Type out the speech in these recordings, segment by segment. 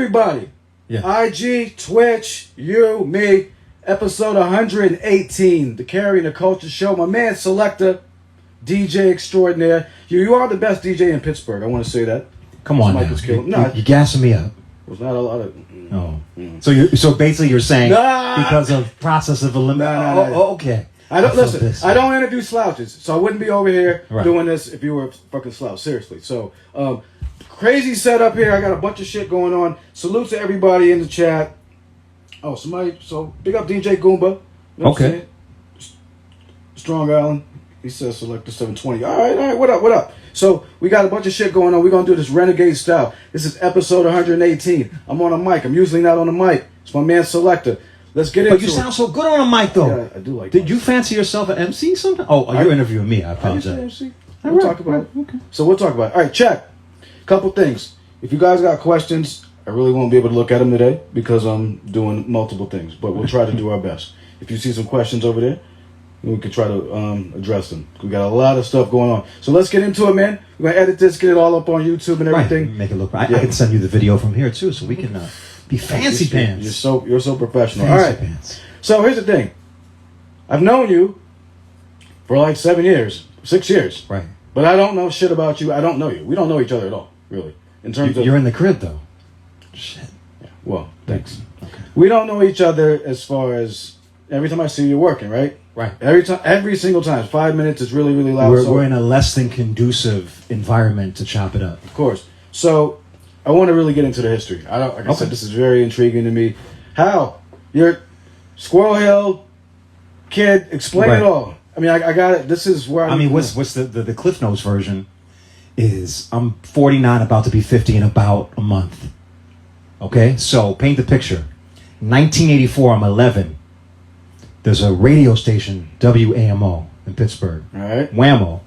Everybody, IG, Twitch, you, me, episode 118, the Carrying the Culture Show. My man Selecta, DJ extraordinaire. You are the best DJ in Pittsburgh. I want to say that. Come on, now. You're gassing me up. There's not a lot of. So basically, you're saying because of process of elimination. Okay. I don't listen. I don't interview slouches, so I wouldn't be over here doing this if you were a fucking slouch. Seriously. So, crazy setup here. I got a bunch of shit going on. Salute to everybody in the chat. Oh, somebody. So big up DJ Goomba. You know okay. Strong Island. He says select the 720. All right. What up? So we got a bunch of shit going on. We're gonna do this renegade style. This is episode 118. I'm on a mic. I'm usually not on a mic. It's my man Selecta. Let's get into it. But you sound so good on a mic, though. Yeah, I do like. Did you fancy yourself an MC something? Oh, you're interviewing me. I apologize. I MC. We'll talk about it. Okay. So we'll talk about it. All right, check. Couple things. If you guys got questions, I really won't be able to look at them today because I'm doing multiple things. But we'll try to do our best. If you see some questions over there, we can try to address them. We got a lot of stuff going on. So let's get into it, man. We're gonna edit this, get it all up on YouTube and everything. Right. Make it look right. I can send you the video from here too, so we can be fancy pants. You're so professional. Fancy all right. Pants. So here's the thing. I've known you for like 6 years. Right. But I don't know shit about you. I don't know you. We don't know each other at all, really. In terms of you're in the crib though. Shit. Yeah. Well, thanks. Okay. We don't know each other as far as every time I see you working, right? Right. Every single time. 5 minutes is really, really loud. We're in a less than conducive environment to chop it up. Of course. So I want to really get into the history. Like I said, this is very intriguing to me. How? You're Squirrel Hill kid. Explain it all. I mean, I got it. This is where what's the Cliff Notes version is I'm 49, about to be 50 in about a month. Okay? So paint the picture. 1984, I'm 11. There's a radio station, WAMO, in Pittsburgh. All right. Whammo.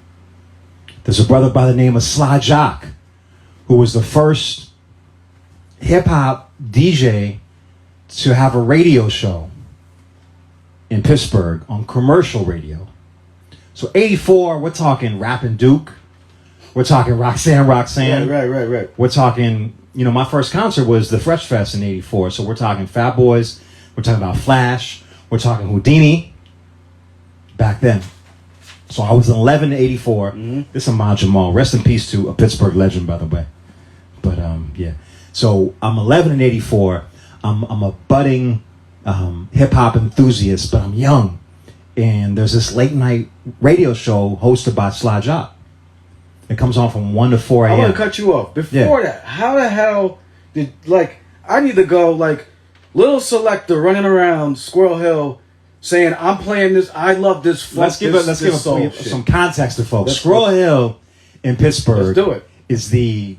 There's a brother by the name of Sly Jock, who was the first hip-hop DJ to have a radio show in Pittsburgh on commercial radio. So 84, we're talking Rappin' Duke. We're talking Roxanne. Right. We're talking, my first concert was the Fresh Fest in 84. So we're talking Fat Boys. We're talking about Flash. We're talking Houdini back then. So I was 11 to 84. Mm-hmm. This is Ahmad Jamal. Rest in peace to a Pittsburgh legend, by the way. But yeah. So I'm 11 and 84. I'm a budding hip-hop enthusiast, but I'm young. And there's this late-night radio show hosted by Sly Jock. It comes on from 1 to 4 a.m. I want to cut you off. Before that, how the hell did, I need to go, Little Selecta running around Squirrel Hill saying, I'm playing this, I love this. Let's give some context to folks. Squirrel Hill in Pittsburgh is I'm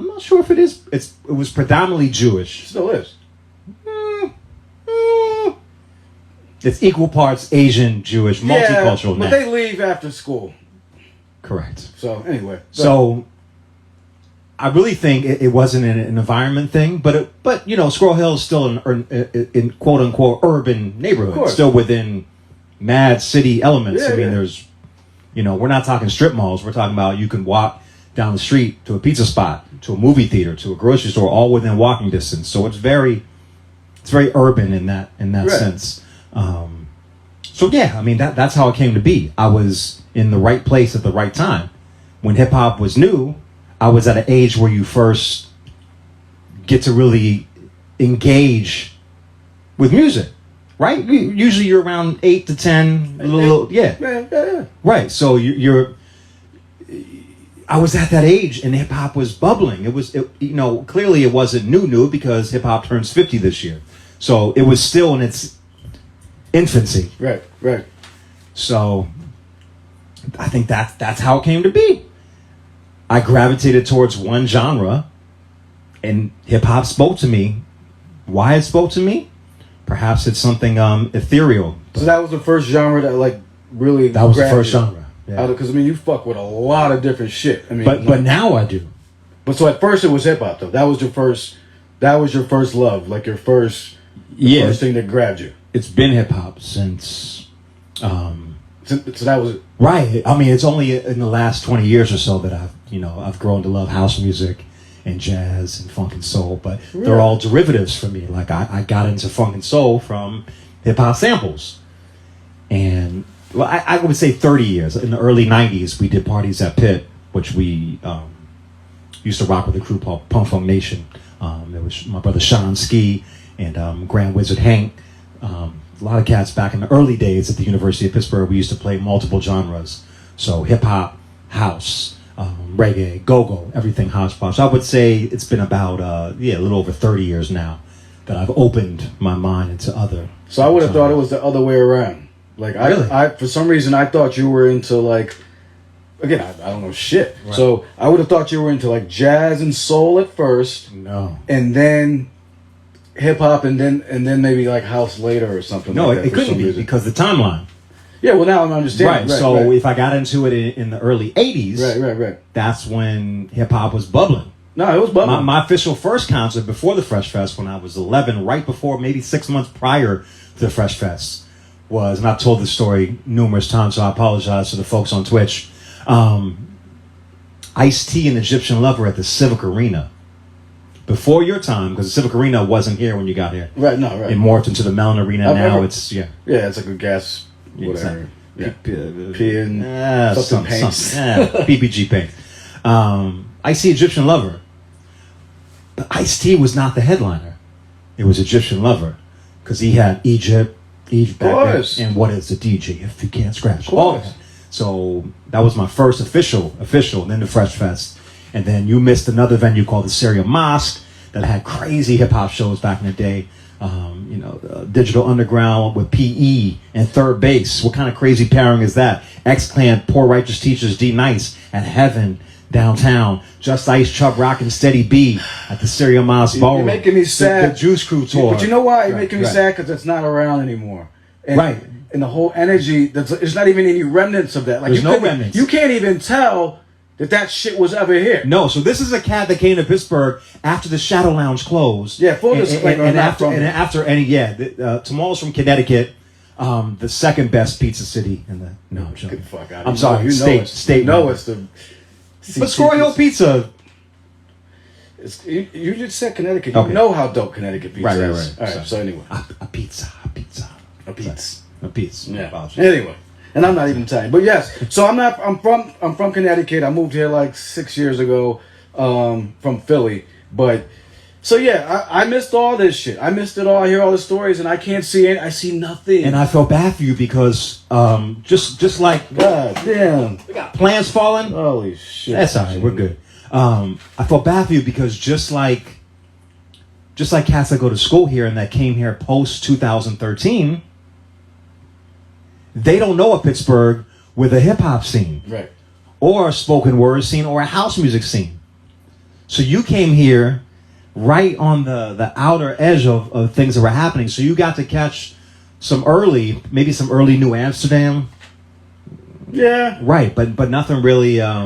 not sure if it is, it was predominantly Jewish. It still is. It's equal parts Asian, Jewish, multicultural now. But they leave after school. Correct. So anyway. So I really think it wasn't an environment thing, but Squirrel Hill is still in quote unquote urban neighborhood, still within mad city elements. There's, we're not talking strip malls. We're talking about you can walk down the street to a pizza spot, to a movie theater, to a grocery store, all within walking distance. So it's very urban in that sense. That's how it came to be. I was in the right place at the right time. When hip hop was new, I was at an age where you first get to really engage with music, right? Usually you're around 8 to 10, Yeah. Right. So I was at that age and hip hop was bubbling. Clearly it wasn't new because hip hop turns 50 this year. So it was still in its infancy. Right. So I think that's how it came to be. I gravitated towards one genre, and hip hop spoke to me. Why it spoke to me? Perhaps it's something ethereal. So that was the first genre that really. That was the first genre. Yeah. Because you fuck with a lot of different shit. But now I do. But so at first it was hip hop though. That was your first. That was your first love, your first. First thing that grabbed you. It's been hip hop since. So that was it. Right. It's only in the last 20 years or so that I've grown to love house music and jazz and funk and soul, but Really? they're all derivatives for me. Like I got into funk and soul from hip hop samples, and well, I would say 30 years. In the early 90s, we did parties at Pitt, which we used to rock with a crew called Punk Funk Nation. There was my brother Sean Ski and Grand Wizard Hank. A lot of cats back in the early days at the University of Pittsburgh. We used to play multiple genres, so hip hop, house, reggae, go-go, everything hodgepodge. I would say it's been about a little over 30 years now that I've opened my mind into other. So I would have thought it was the other way around. Like Really? I for some reason I thought you were into like, again, I don't know shit. Right. So I would have thought you were into like jazz and soul at first, No. and then hip hop, and then maybe like house later or something. No, like that it for couldn't some be reason. because the timeline. Yeah, well now I'm understanding. Right. So if I got into it in the early 80s, right. that's when hip hop was bubbling. No, it was bubbling. My official first concert before the Fresh Fest, when I was 11, right before, maybe 6 months prior to the Fresh Fest, was, and I've told this story numerous times, so I apologize to the folks on Twitch. Ice-T and Egyptian Lover at the Civic Arena. Before your time, because the Civic Arena wasn't here when you got here. Right, no, right. It morphed into the Mellon Arena. I've Now never- it's, yeah. Yeah, it's like a gas, whatever. Exactly. Yeah. P and something paints. PPG paint. Ice-T Egyptian Lover. But Ice-T was not the headliner. It was Egyptian Lover. Because he had Egypt back course. there. And what is a DJ if you can't scratch? Of course. Oh, so that was my first official, and then the Fresh Fest. And then you missed another venue called the Syria Mosque that had crazy hip-hop shows back in the day. Digital Underground with PE and Third Base. What kind of crazy pairing is that? X-Clan, Poor Righteous Teachers, D Nice at Heaven downtown. Just Ice, Chubb Rock, and Steady B at the Syria Mosque Ballroom. You're making me sad. The Juice Crew tour. But you know why? You're Right, making me right. sad because it's not around anymore. And, Right. And the whole energy, there's not even any remnants of that. Like There's you no couldn't- remnants. You can't even tell that shit was ever here. No, so this is a cat that came to Pittsburgh after the Shadow Lounge closed. Yeah, full disclaimer, I'm And not after, from and it. after any, Tamal's from Connecticut, the second best pizza city in the. No, I'm Get joking. the fuck out. I'm sorry, state. You know it's the. But Squirrel Hill Pizza. You just said Connecticut. You Okay. know how dope Connecticut pizza Right. is. All right. So anyway, A pizza. a pizza. A pizza. Yeah. Apologies. Anyway, and I'm not even Italian, but yes. So I'm from Connecticut. I moved here like 6 years ago, from Philly. But so yeah, I missed all this shit. I missed it all. I hear all the stories, and I can't see it. I see nothing. And I felt bad for you because just like God damn. we got plans falling. Holy shit. That's all right. We're good. I felt bad for you because just like cats that go to school here and that came here post 2013, they don't know a Pittsburgh with a hip hop scene, Right. or a spoken word scene, or a house music scene. So you came here right on the outer edge of things that were happening. So you got to catch maybe some early New Amsterdam. Yeah. Right, but nothing really. I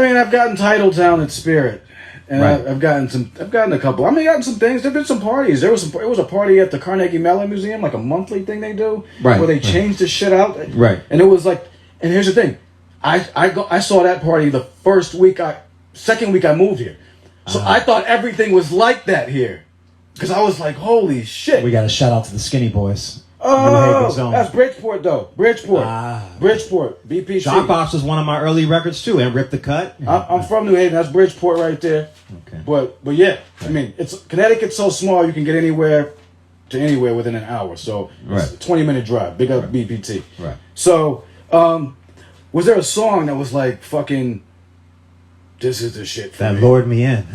mean, I've gotten Titletown at Spirit, and Right. I've gotten a couple. I mean, gotten some things. There've been some parties. It was a party at the Carnegie Mellon Museum, like a monthly thing they do, Right, where they right. change the shit out. Right. And it was like, and here's the thing, I saw that party the second week I moved here, so I thought everything was like that here, because I was like, holy shit. We got a shout out to the Skinny Boys. New Oh, Haven Zone. that's Bridgeport though. Bridgeport, BPC. Shockbox was one of my early records too, and Rip the Cut. I'm from New Haven. That's Bridgeport right there. Okay. But yeah, I mean, Connecticut's so small you can get anywhere within an hour. So it's a 20-minute drive. Big up BPT. Right. So was there a song that was like fucking? This is the shit. For That me. lured me in.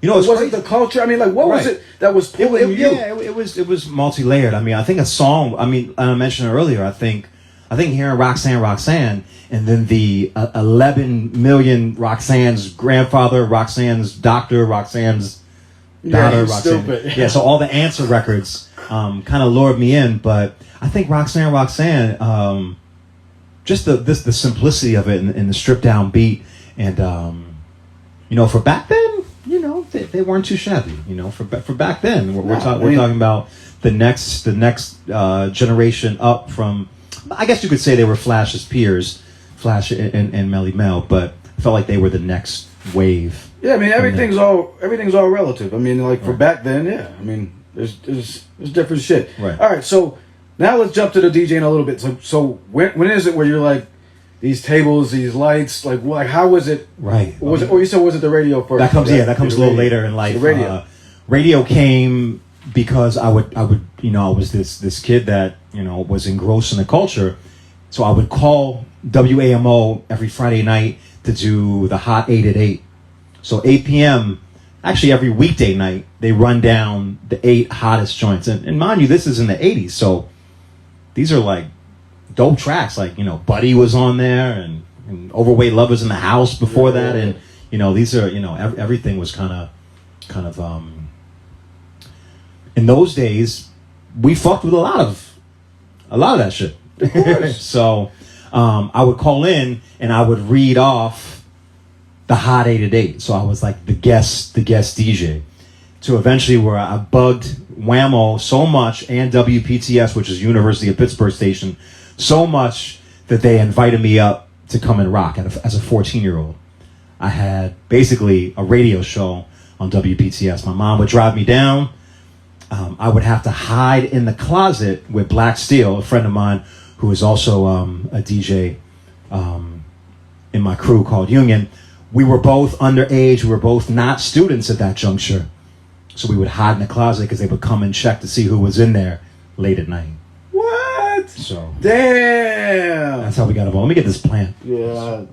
It's Was it crazy. the culture? I mean, like, what was Right. it that was pulling you? It was multi-layered. I mean, I think a song. I mean, I mentioned earlier. I think hearing Roxanne, and then the 11 million Roxanne's grandfather, Roxanne's doctor, Roxanne's daughter, you're Roxanne. stupid. Yeah, so all the Answer records kind of lured me in. But I think Roxanne, just the simplicity of it and the stripped down beat, and for back then. They weren't too shabby. For back then, we're talking about the next generation up from. I guess you could say they were Flash's peers, Flash and Melly Mel. But felt like they were the next wave. Yeah, I mean everything's all relative. I mean, like for back then, yeah. I mean, there's different shit. Right. All right, so now let's jump to the DJing a little bit. So when is it where you're like these tables, these lights, like how was it? Right. Was it? Or you said was it the radio first? That comes that comes a little later in life. The radio. Radio came because I would I was this kid that was engrossed in the culture, so I would call WAMO every Friday night to do the Hot 8 at 8. So 8 p.m. Actually, every weekday night they run down the 8 hottest joints, and mind you, this is in the 80s, so these are like dope tracks. Like Buddy was on there, and Overweight Lovers in the House before that, and these are everything was kind of in those days we fucked with a lot of that shit. Of course. So I would call in and I would read off the Hot 8 at 8. So I was like the guest DJ, to eventually where I bugged Whammo so much, and WPTS, which is University of Pittsburgh station, so much that they invited me up to come and rock as a 14-year-old. I had basically a radio show on WPTS. My mom would drive me down. I would have to hide in the closet with Black Steel, a friend of mine who is also a DJ in my crew called Union. We were both underage. We were both not students at that juncture. So we would hide in the closet because they would come and check to see who was in there late at night. What? So damn. That's how we got involved. Let me get this plant. Yeah.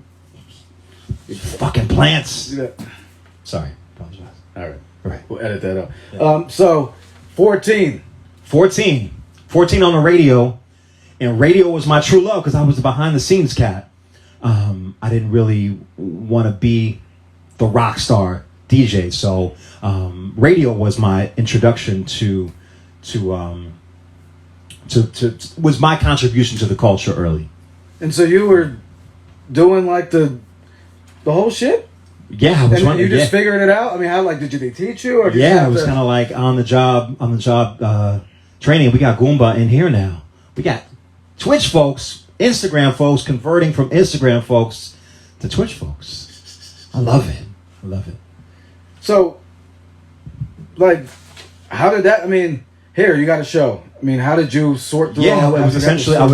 Fucking plants. Yeah. Sorry. Apologize. All right. Right. We'll edit that out. Yeah. So 14 on the radio, and radio was my true love because I was a behind the scenes cat. I didn't really want to be the rock star DJ, so radio was my introduction to was my contribution to the culture early. And so you were doing like the whole shit? Yeah, I was running. You just figuring it out? I mean, how did they teach you? Or did you it was kind of like on the job training. We got Goomba in here now. We got Twitch folks, Instagram folks, converting from Instagram folks to Twitch folks. I love it. So, like, how did that? I mean, here you got a show. I mean, how did you sort through? Yeah, all that? I was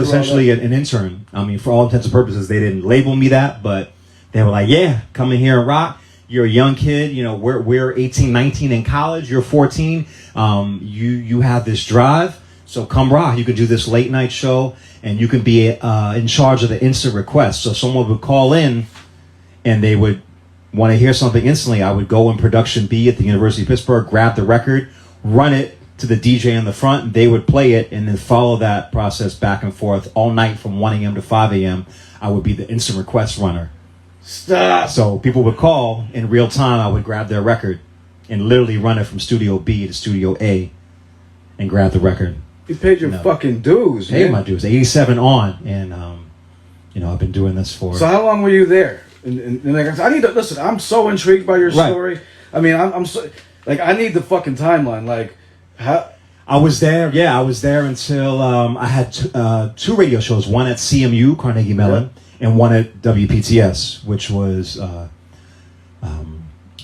essentially an intern. I mean, for all intents and purposes, they didn't label me that, but they were like, yeah, come in here and rock. You're a young kid. We're 18, 19 in college. You're 14. You have this drive. So come rock. You can do this late night show, and you can be in charge of the instant request. So someone would call in, and they would want to hear something instantly. I would go in production B at the University of Pittsburgh, grab the record, run it to the DJ in the front, and they would play it, and then follow that process back and forth all night from 1 a.m. to 5 a.m. I would be the instant request runner. Stop. So people would call in real time. I would grab their record and literally run it from Studio B to Studio A and grab the record. You paid your fucking dues, man. Paid my dues. 87 on, and I've been doing this for. So how long were you there? And I need to listen. I'm so intrigued by your story. I mean, I'm so like I need the fucking timeline. Like how. I was there. Yeah, I was there until I had two radio shows. One at CMU, Carnegie Mellon. Yeah. And one at WPTS, which was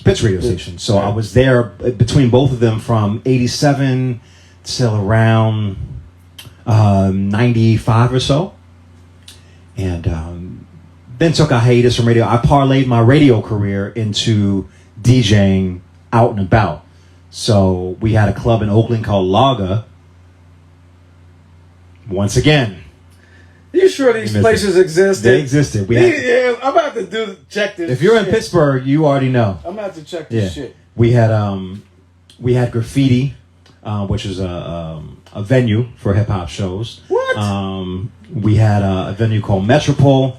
Pitt's radio station. So I was there between both of them from 87 till around 95 or so. And then took a hiatus from radio. I parlayed my radio career into DJing out and about. So we had a club in Oakland called Laga. Once again. You sure these places existed? They existed. I'm about to check this. If you're in Pittsburgh, you already know. I'm about to check this shit. We had Graffiti, which is a venue for hip hop shows. What? We had a venue called Metropole.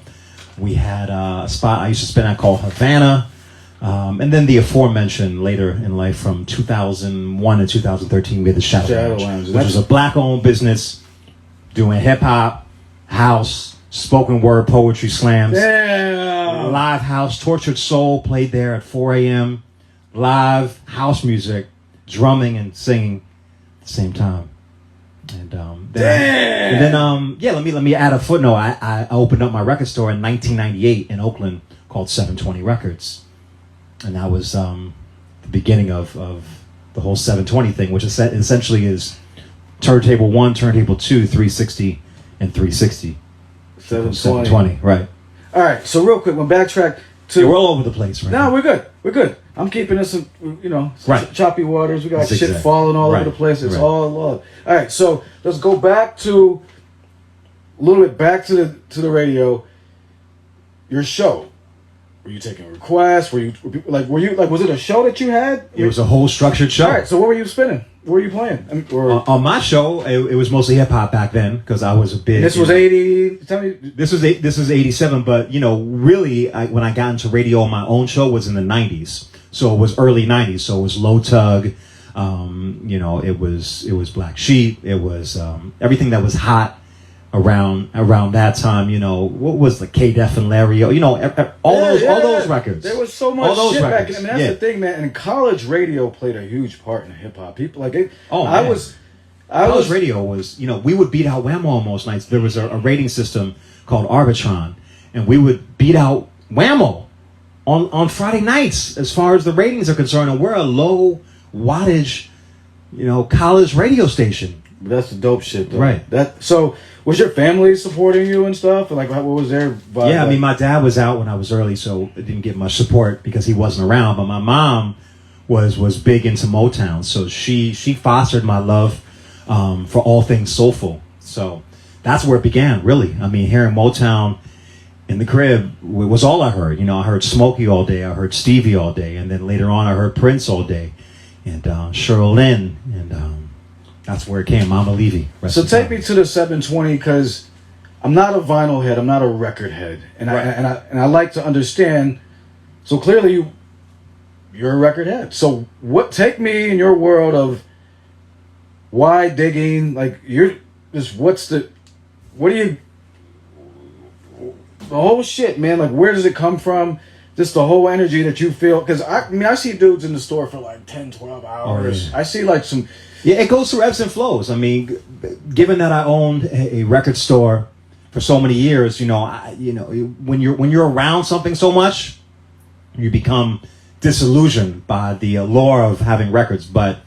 We had a spot I used to spin at called Havana. And then the aforementioned later in life from 2001 to 2013, we had the Shadow Lounge, which was a black-owned business doing hip hop, house, spoken word, poetry slams. Damn. Live house, Tortured Soul played there at 4 a.m. Live house music, drumming and singing at the same time. And then let me add a footnote. I opened up my record store in 1998 in Oakland called 720 Records. And that was the beginning of the whole 720 thing, which is essentially is turntable 1, turntable 2, 360, and 360. 720, right. All right, so real quick, we'll backtrack to... Yeah, we're all over the place right now. No, we're good. We're good. I'm keeping us some, right. choppy waters. We got Zigzag. shit falling all over the place. It's all love. All right, so let's go back to... A little bit back to the radio. Your show. Were you taking requests? Was it a show that you had? It was a whole structured show. All right, so what were you spinning? What were you playing? On my show, it was mostly hip hop back then because I was a big. This was 80. Tell me. This was 87, but really, when I got into radio on my own show was in the 90s. So it was early 90s. So it was Low Tug. It was Black Sheep. It was everything that was hot around that time. What was the K-Def and Larry? All those records. There was so much shit back then. That's the thing, man. And college radio played a huge part in hip hop. People like it. College radio was, we would beat out Whammo on most nights. There was a rating system called Arbitron, and we would beat out Whammo on Friday nights as far as the ratings are concerned. And we're a low wattage, college radio station. That's the dope shit, though. Right. So was your family supporting you and stuff? Like, what was their vibe? Yeah, I mean, my dad was out when I was early, so I didn't get much support because he wasn't around. But my mom was big into Motown, so she fostered my love for all things soulful. So that's where it began, really. I mean, hearing Motown in the crib was all I heard. I heard Smokey all day, I heard Stevie all day, and then later on I heard Prince all day, and Cheryl Lynn, and that's where it came, Mama Levy. So take me to the 720, because I'm not a vinyl head, I'm not a record head, and I like to understand. So clearly you're a record head. So take me in your world of why digging, like the whole shit, man. Like, where does it come from? Just the whole energy that you feel. Because I see dudes in the store for like 10, 12 hours. Oh, yeah. I see like some... Yeah, it goes through ebbs and flows. I mean, given that I owned a record store for so many years, when you're around something so much, you become disillusioned by the allure of having records. But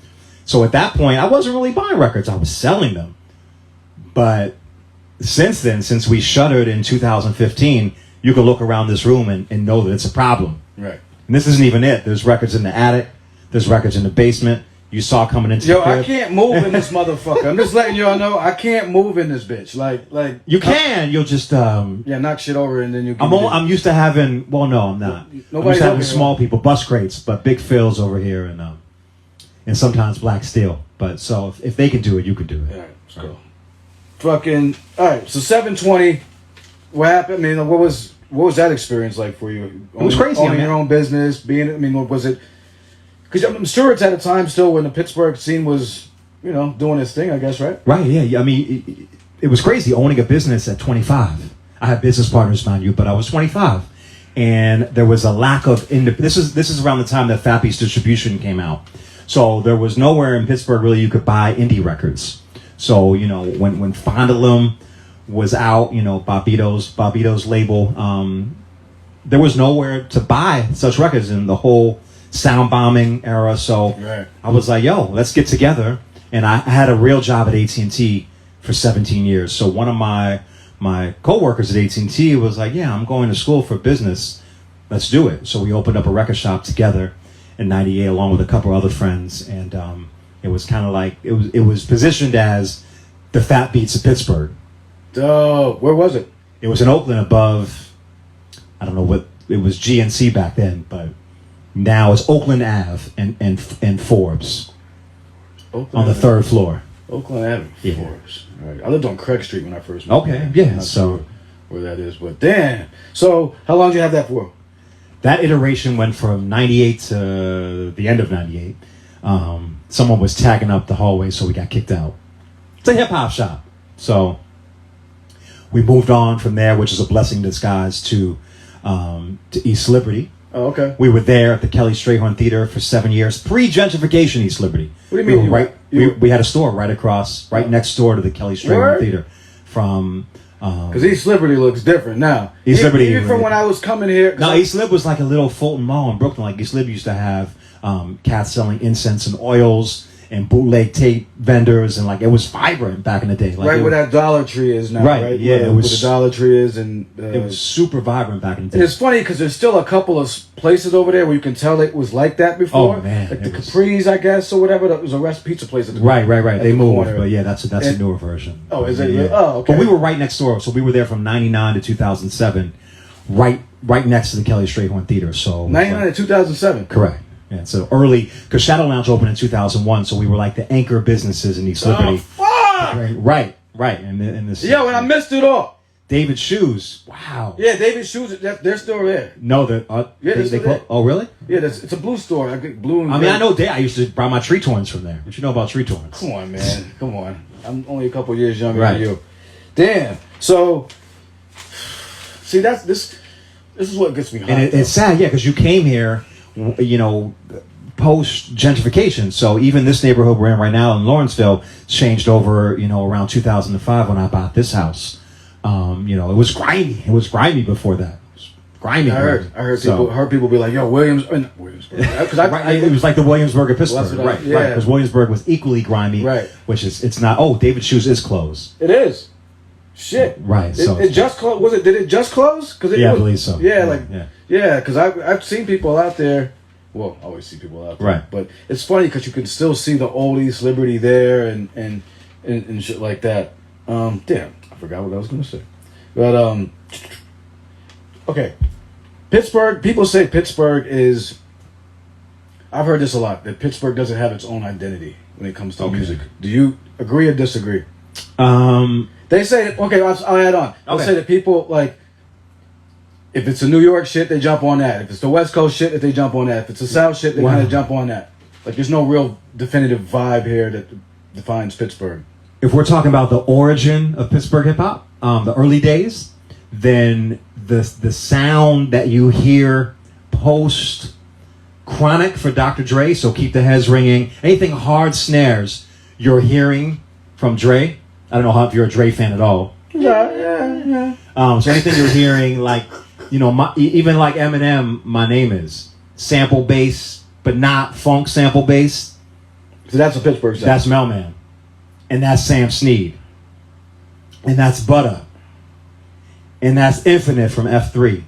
so at that point, I wasn't really buying records; I was selling them. But since then, since we shuttered in 2015, you can look around this room and know that it's a problem. Right. And this isn't even it. There's records in the attic. There's records in the basement. You saw coming into the crib. I can't move in this motherfucker. I'm just letting y'all know I can't move in this bitch. Like you can. You'll just knock shit over and then you. I'm used to having. Well, no, I'm not. I'm used to having small people, bus crates, but big Phils over here and sometimes black steel. But so if they can do it, you can do it. All right, let's go. Fucking all right. So 720. What happened? I mean, what was that experience like for you? It was crazy. Owning your own business, was it? Because I'm sure it's at a time still when the Pittsburgh scene was, doing its thing, I guess, right? Right, yeah. I mean, it was crazy owning a business at 25. I had business partners, mind you, but I was 25. And there was a lack of... This is around the time that Fat Beats Distribution came out. So there was nowhere in Pittsburgh, really, you could buy indie records. So, when Fondulum was out, Bobito's label, there was nowhere to buy such records in the whole... sound bombing era, so right. I was like, yo, let's get together. And I had a real job at AT&T for 17 years. So one of my co-workers at AT&T was like, yeah, I'm going to school for business. Let's do it. So we opened up a record shop together in 98 along with a couple other friends. And it was kind of like, it was positioned as the Fat Beats of Pittsburgh. Where was it? It was in Oakland above, I don't know what, it was GNC back then, but now it's Oakland Ave and Forbes on the third floor. Oakland Ave, yeah. Forbes. All right. I lived on Craig Street when I first moved. Okay, yeah. I'm not sure where that is, but damn. So how long did you have that for? That iteration went from 98 to the end of 98. Someone was tagging up the hallway, so we got kicked out. It's a hip-hop shop. So we moved on from there, which is a blessing in disguise, to East Liberty. Oh, okay. We were there at the Kelly Strayhorn Theater for 7 years, pre-gentrification East Liberty. What do you mean? We had a store right next door to the Kelly Strayhorn Theater from Because East Liberty looks different now. East Liberty, even from when I was coming here. No, East Lib was like a little Fulton Mall in Brooklyn. Like East Lib used to have cats selling incense and oils and bootleg tape vendors, and like it was vibrant back in the day. Like, right where that Dollar Tree is now. Right. Yeah, where the Dollar Tree is, and it was super vibrant back in the day. And it's funny because there's still a couple of places over there where you can tell it was like that before. Oh man, like the Capri's, I guess, or whatever. There was a rest pizza place at the right. They moved, corner. but yeah, that's a newer version. Oh, is it? Yeah. Oh, okay. But we were right next door, so we were there from '99 to 2007, right next to the Kelly Strayhorn Theater. So '99 to 2007. Correct. Yeah, so early, because Shadow Lounge opened in 2001, so we were like the anchor businesses in East Liberty. Oh, fuck! Right. And this. Yo, and I missed it all. David Shoes. Wow. Yeah, David Shoes. They're still there. No, oh, really? Yeah, it's a blue store. I get blue. And I mean, I know. I used to buy my tree torns from there. What you know about tree torns? Come on, man. Come on. I'm only a couple years younger than you. Damn. So, see, this is what gets me hot. And it's sad, yeah, because you came here, you know, post gentrification. So even this neighborhood we're in right now in Lawrenceville changed over, you know, around 2005 when I bought this house. You know, it was grimy. It was grimy before that. It was grimy. I heard people be like, "Yo, Williamsburg," because it was like the Williamsburg of Pittsburgh, right? Because Williamsburg was equally grimy, right? Which is it's not. Oh, David Shoes is closed. It is. Shit. Right. It just closed. Was it? Did it just close? I believe so. Yeah, because I've seen people out there. Well, I always see people out there. Right. But it's funny because you can still see the old East Liberty there and shit like that. Damn, I forgot what I was gonna say. But okay, Pittsburgh. People say Pittsburgh is. I've heard this a lot, that Pittsburgh doesn't have its own identity when it comes to music. Do you agree or disagree? They say, okay, I'll add on. They'll say that people, like, if it's a New York shit, they jump on that. If it's the West Coast shit, that they jump on that. If it's the South shit, they kind of jump on that. Like, there's no real definitive vibe here that defines Pittsburgh. If we're talking about the origin of Pittsburgh hip-hop, the early days, then the sound that you hear post Chronic for Dr. Dre, so Keep the Heads Ringing, anything hard snares you're hearing from Dre. I don't know if you're a Dre fan at all. Yeah. So anything you're hearing, like, you know, even like Eminem, My Name Is, sample bass, but not funk sample bass. So that's a Pittsburgh sound. That's Melman. And that's Sam Snead. And that's Butter. And that's Infinite from F3.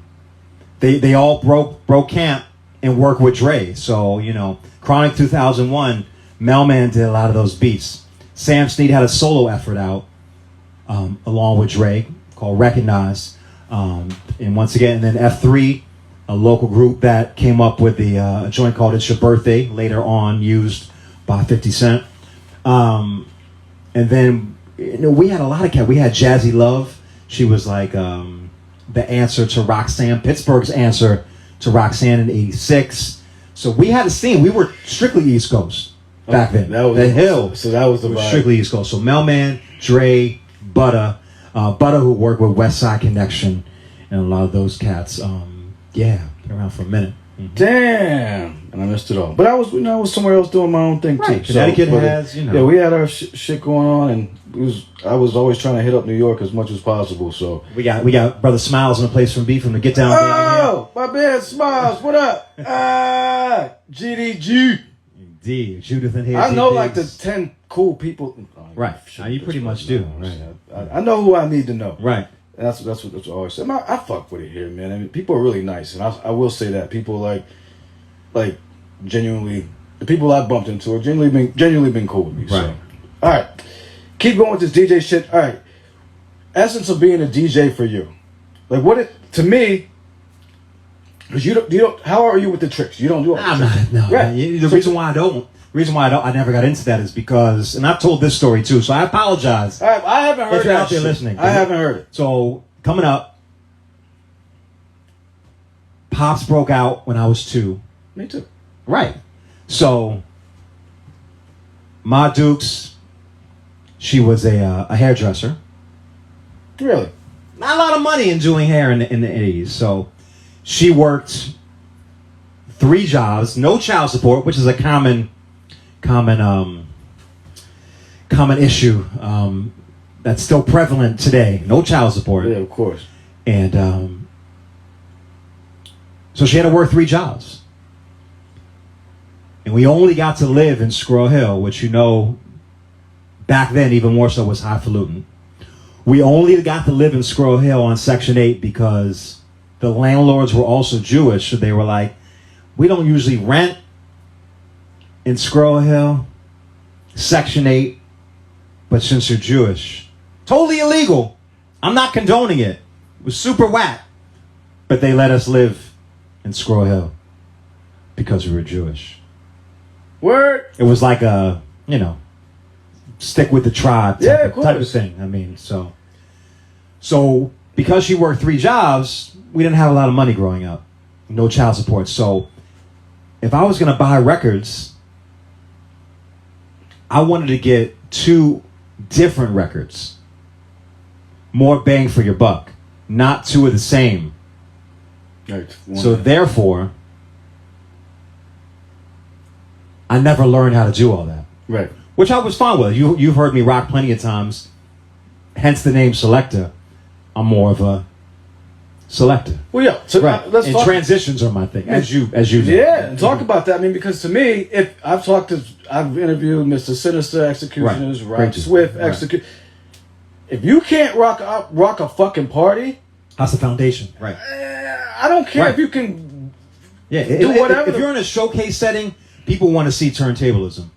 They all broke camp and worked with Dre. So, you know, Chronic 2001, Melman did a lot of those beats. Sam Snead had a solo effort out along with Dre called Recognize. And once again, and then F3, a local group that came up with a joint called It's Your Birthday, later on used by 50 Cent. And then, you know, we had a lot of cats. We had Jazzy Love. She was like the answer to Roxanne, Pittsburgh's answer to Roxanne in '86. So we had a scene. We were strictly East Coast back then. That was the Hill. So that was the vibe. Strictly East Coast. So Melman, Dre, Butter, who worked with West Side Connection, and a lot of those cats. Been around for a minute. Mm-hmm. Damn, and I missed it all. But I was somewhere else doing my own thing too. Right. Connecticut has, you know. Yeah, we had our shit going on, and I was always trying to hit up New York as much as possible. So we got Brother Smiles in the place from B from the Get Down. Oh, my man Smiles, what up? GDG. Indeed, Judith in here. I know like the 10 cool people. Right, you pretty much do. Right. I know who I need to know. Right. And that's what I always say. I fuck with it here, man. I mean, people are really nice, and I will say that people like genuinely, the people I bumped into are genuinely been cool with me. Right. So, all right, keep going with this DJ shit. All right, essence of being a DJ for you, like what it to me. Because you don't. How are you with the tricks? You don't do it. I'm not. No. Right. The reason why I never got into that is because, and I've told this story too, so I apologize. I haven't heard if you're that out there shit. listening. I haven't heard it. So coming up, Pops broke out when I was 2. Me too. Right. So Ma Dukes, she was a hairdresser. Really? Not a lot of money in doing hair in the 80s. So she worked 3 jobs, no child support, which is a common issue that's still prevalent today. No child support. Yeah, of course. And so she had to work 3 jobs. And we only got to live in Squirrel Hill, which, you know, back then even more so was highfalutin. We only got to live in Squirrel Hill on Section 8 because the landlords were also Jewish. So they were like, we don't usually rent in Squirrel Hill, Section 8, but since you're Jewish, totally illegal. I'm not condoning it. It was super whack. But they let us live in Squirrel Hill because we were Jewish. Word. It was like a, you know, stick with the tribe type of thing. I mean, so because she worked 3 jobs, we didn't have a lot of money growing up. No child support. So if I was going to buy records, I wanted to get 2 different records. More bang for your buck. Not 2 of the same. Right. So therefore, I never learned how to do all that. Right. Which I was fine with. You've heard me rock plenty of times. Hence the name Selecta. I'm more of a selector. Well, yeah. So right. Let's and talk. transitions are my thing, as you know. Yeah, and talk about that. I mean, because to me, if I've interviewed Mr. Sinister, Executioners, Right. Rob Swift, Right. Execute. If you can't rock a fucking party, That's the foundation, right? I don't care Right. if you can. Yeah, do whatever. If you're in a showcase setting, people want to see turntablism.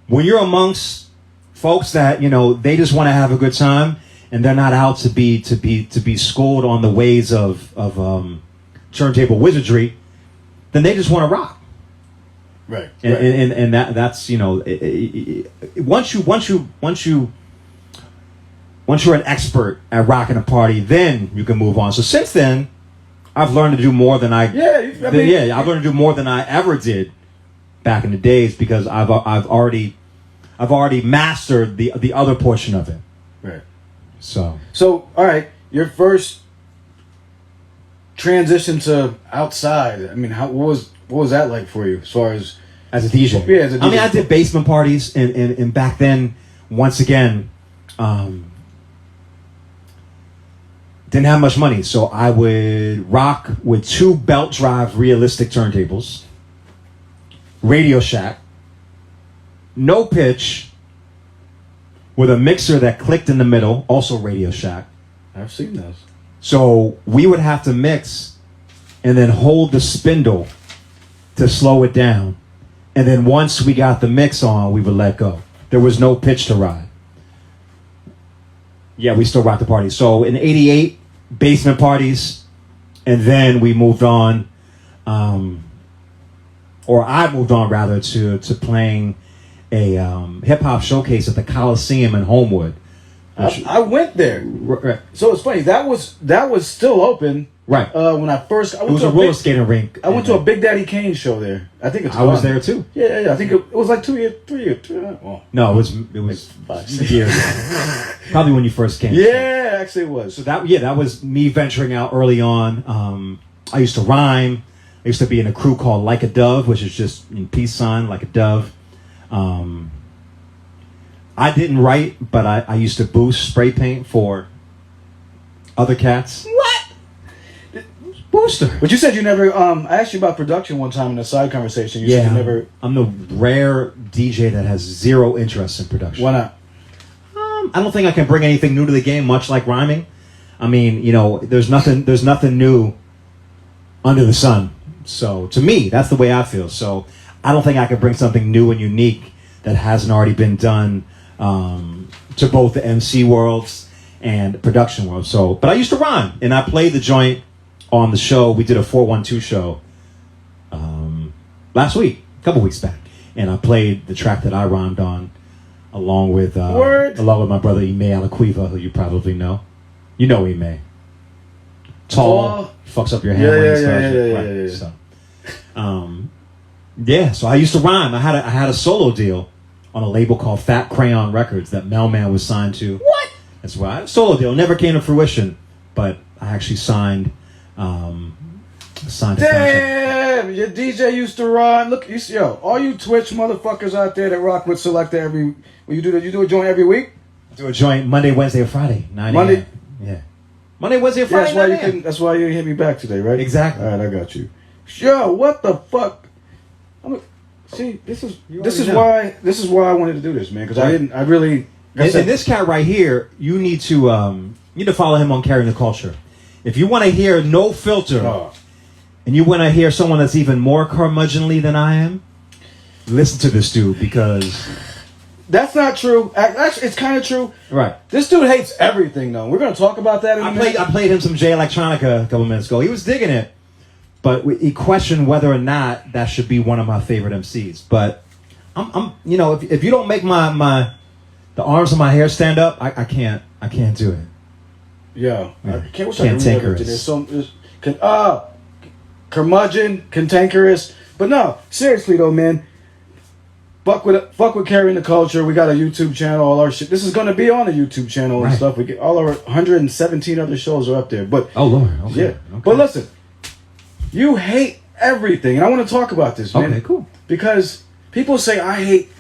When you're amongst folks that, you know, they just want to have a good time and they're not out to be schooled on the ways of turntable wizardry, then they just want to rock. Right. And that's, you know, once you're an expert at rocking a party, then you can move on. So since then, I've learned to do more than I've learned to do more than I ever did back in the days because I've already mastered the other portion of it. Right. So all right, your first transition to outside. I mean, what was that like for you as far as a DJ? Yeah, as a DJ. I mean, I did basement parties, and back then, once again, didn't have much money, so I would rock with 2 belt drive realistic turntables, Radio Shack, no pitch, with a mixer that clicked in the middle, also Radio Shack. I've seen those. So we would have to mix and then hold the spindle to slow it down. And then once we got the mix on, we would let go. There was no pitch to ride. Yeah, we still rocked the party. So in '88, basement parties, and then we moved on, or I moved on rather to playing a hip-hop showcase at the Coliseum in Homewood. I went there. Right. So it's funny, that was still open. Right. When I first, It was a roller skating rink. I went to a Big Daddy Kane show there. I think it's. I was there too. Yeah. I think it was like 2 years, 3 years. Well, No, it was 5, 6 years ago. Probably when you first came. Yeah, actually it was. So that was me venturing out early on. I used to rhyme. I used to be in a crew called Like a Dove, which is just in peace sign, like a dove. I didn't write, but I used to boost spray paint for other cats. What? Booster. But you said you never. I asked you about production one time in a side conversation. You said you never. I'm the rare DJ that has 0 interest in production. Why not? I don't think I can bring anything new to the game, much like rhyming. I mean, you know, there's nothing new under the sun. So to me, that's the way I feel. So I don't think I can bring something new and unique that hasn't already been done to both the MC worlds and production world. So, but I used to rhyme, and I played the joint on the show. We did a 412 show last week, a couple weeks back, and I played the track that I rhymed on, along with my brother Ime Alaquiva, who you probably know. You know Ime. Tall, fucks up your hammer. So I used to rhyme. I had a solo deal on a label called Fat Crayon Records that Mailman was signed to. What? That's why a solo deal never came to fruition, but I actually signed. Damn, your DJ used to rhyme. Look, all you Twitch motherfuckers out there that rock with Selecta you do a joint every week. Do a joint Monday, Wednesday, or Friday. 9 a.m. Monday. Yeah. Monday, Wednesday, or Friday. That's why 9 you a.m. couldn't. That's why you hit me back today, right? Exactly. All right, I got you. Yo, what the fuck? See, this is why I wanted to do this, man. Because I really. And this cat right here, you need to follow him on Carrying the Culture. If you want to hear no filter, and you want to hear someone that's even more curmudgeonly than I am, listen to this dude because that's not true. Actually, it's kind of true. Right. This dude hates everything, though. We're gonna talk about that in a minute. I played him some J Electronica a couple minutes ago. He was digging it, but he questioned whether or not that should be one of my favorite MCs. But I'm if you don't make the arms of my hair stand up, I can't do it. Yeah. I can't tinker it. There's curmudgeon, cantankerous. But no, seriously though, man. Fuck with Carrying the Culture. We got a YouTube channel, all our shit. This is gonna be on the YouTube channel and stuff. We get all our 117 other shows are up there. But oh Lord, okay. Yeah. Okay. But listen, you hate everything, and I want to talk about this, man. Okay, cool. Because people say I hate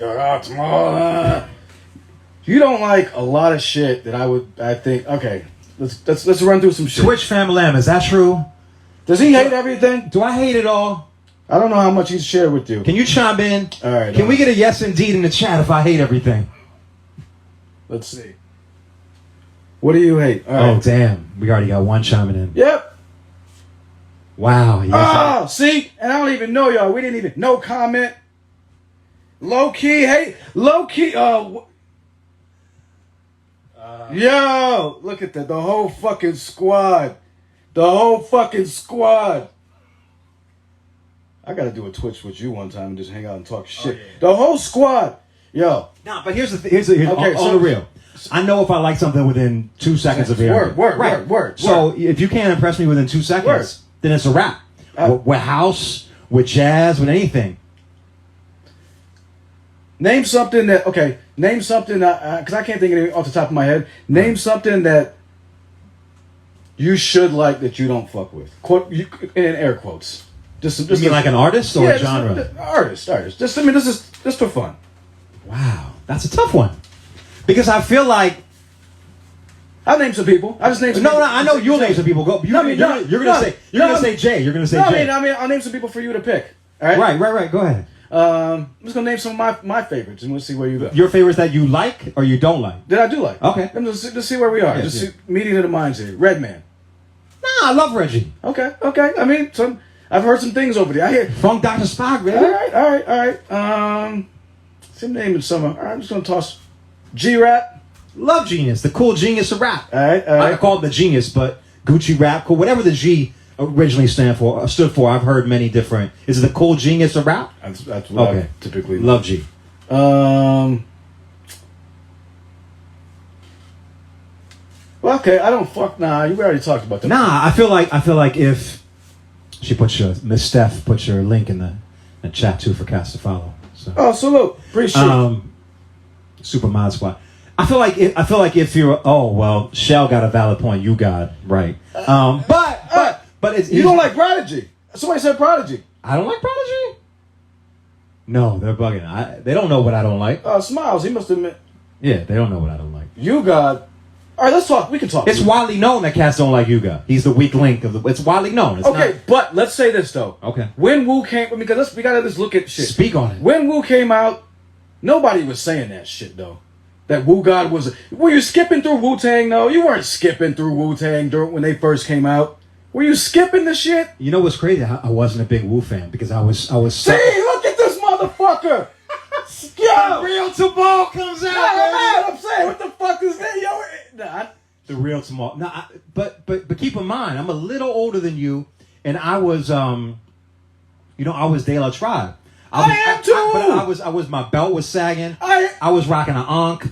you don't like a lot of shit that I think. Okay, let's run through some shit. Twitch Fam Lamb, is that true? Does he hate everything? Do I hate it all? I don't know how much he's shared with you. Can you chime in? All right. Can we get a yes indeed in the chat if I hate everything? Let's see. What do you hate? All right. Oh damn, we already got one chiming in. Yep. Wow. Yes, see, and I don't even know y'all. We didn't even no comment. Low key hate. Low key. Yo, look at that. The whole fucking squad. I gotta do a Twitch with you one time and just hang out and talk shit. Yeah. The whole squad. Yo. Nah, but here's okay, on the real. I know if I like something within 2 seconds of hearing. Word. So if you can't impress me within 2 seconds, then it's a wrap. With house, with jazz, with anything. Name something that because I can't think of anything off the top of my head. Name something that you should like that you don't fuck with. Quote in air quotes. Just you mean like an artist or a genre? Artist. This is just for fun. Wow, that's a tough one because I feel like I'll name some people. I just name some people. I know you'll name some people. You're gonna say Jay. You're gonna say Jay. I mean, I'll name some people for you to pick. All right. Right. Go ahead. I'm just gonna name some of my favorites, and we'll see where you go. Your favorites that you like or you don't like? That I do like. Okay. Just see where we are. See, meeting of the minds here. Redman. Nah, I love Reggie. Okay. I mean, I've heard some things over there. I hear Funk Dr. Spock, really? All right. Some naming some. All right, I'm just gonna toss G-Rap. Love Genius, the cool genius of rap. All right. I call it the genius, but Gucci Rap, cool, whatever the G originally stood for. I've heard many different. Is it the cool genius of rap? That's what I typically love G. Well, okay, I don't fuck. Nah, you already talked about that. Nah, I feel like if she Miss Steph put your link in the chat too for Cast to follow. So. Oh, salute, appreciate. Super Mod Squad. I feel like if you're Shell got a valid point. You got right. But it's you don't like Prodigy. Somebody said Prodigy. I don't like Prodigy. No, they're bugging. They don't know what I don't like. Smiles. He must admit. Yeah, they don't know what I don't like. You got. All right, let's talk. We can talk. It's widely known that cats don't like Yuga. He's the weak link of the. It's widely known. It's okay, but let's say this though. Okay. When Wu came, because we gotta just look at shit. Speak on it. When Wu came out, nobody was saying that shit though. That Wu God was. Were you skipping through Wu-Tang though? You weren't skipping through Wu-Tang when they first came out. Were you skipping the shit? You know what's crazy? I wasn't a big Wu fan because I was. See, look at this motherfucker. Yo, real Tamal comes out. Man, I'm saying, what the fuck is that? Yo, the real Tamal. Nah, but keep in mind, I'm a little older than you, and I was I was De La Tribe. I am too. I was. My belt was sagging. I was rocking an Ankh.